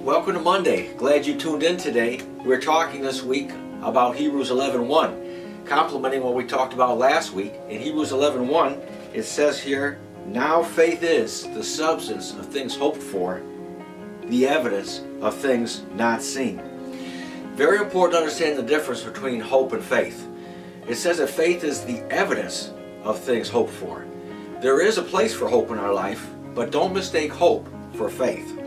Welcome to Monday. Glad you tuned in today. We're talking this week about Hebrews 11:1, complementing what we talked about last week. In Hebrews 11:1, it says here, "Now faith is the substance of things hoped for, the evidence of things not seen." Very important to understand the difference between hope and faith. It says that faith is the evidence of things hoped for. There is a place for hope in our life, but don't mistake hope for faith.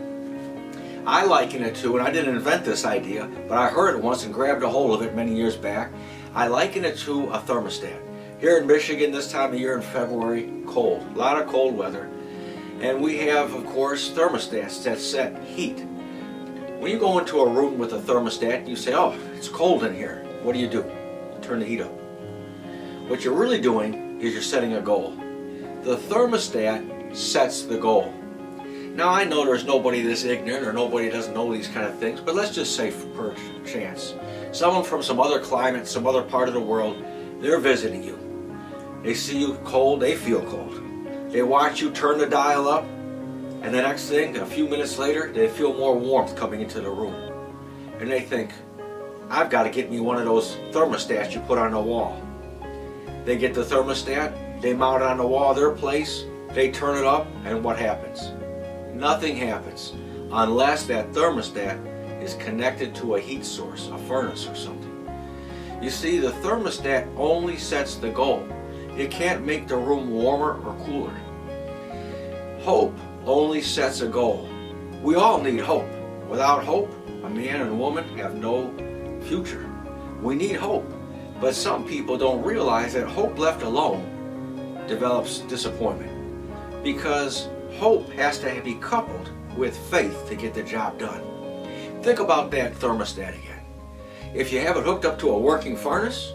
I liken it to, and I didn't invent this idea, but I heard it once and grabbed a hold of it many years back. I liken it to a thermostat. Here in Michigan, this time of year in February, cold. A lot of cold weather. And we have, of course, thermostats that set heat. When you go into a room with a thermostat, you say, "Oh, it's cold in here." What do? You turn the heat up. What you're really doing is you're setting a goal. The thermostat sets the goal. Now I know there's nobody this ignorant or nobody doesn't know these kind of things, but let's just say for chance. Someone from some other climate, some other part of the world, they're visiting you. They see you cold, they feel cold. They watch you turn the dial up, and the next thing, a few minutes later, they feel more warmth coming into the room. And they think, "I've got to get me one of those thermostats you put on the wall." They get the thermostat, they mount it on the wall of their place, they turn it up, and what happens? Nothing happens unless that thermostat is connected to a heat source, a furnace or something. You see, the thermostat only sets the goal. It can't make the room warmer or cooler. Hope only sets a goal. We all need hope. Without hope, a man and a woman have no future. We need hope, but some people don't realize that hope left alone develops disappointment, because hope has to be coupled with faith to get the job done. Think about that thermostat again. If you have it hooked up to a working furnace,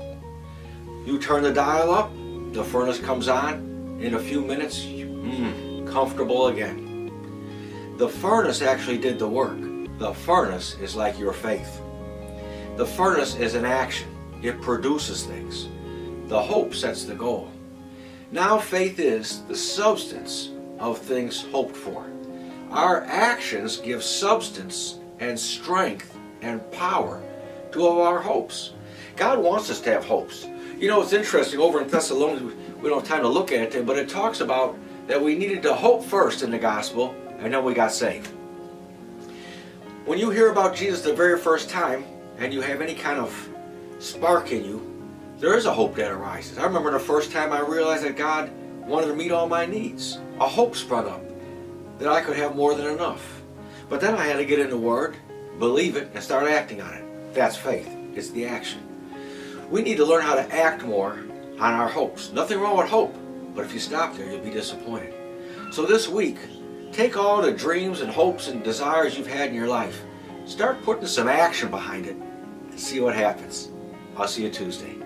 you turn the dial up, the furnace comes on, in a few minutes, comfortable again. The furnace actually did the work. The furnace is like your faith. The furnace is an action. It produces things. The hope sets the goal. Now faith is the substance of things hoped for. Our actions give substance and strength and power to our hopes. God wants us to have hopes. You know, it's interesting, over in Thessalonians, we don't have time to look at it, but it talks about that we needed to hope first in the gospel, and then we got saved. When you hear about Jesus the very first time, and you have any kind of spark in you, there is a hope that arises. I remember the first time I realized that God wanted to meet all my needs. A hope sprung up that I could have more than enough. But then I had to get in the Word, believe it, and start acting on it. That's faith. It's the action. We need to learn how to act more on our hopes. Nothing wrong with hope, but if you stop there, you'll be disappointed. So this week, take all the dreams and hopes and desires you've had in your life. Start putting some action behind it and see what happens. I'll see you Tuesday.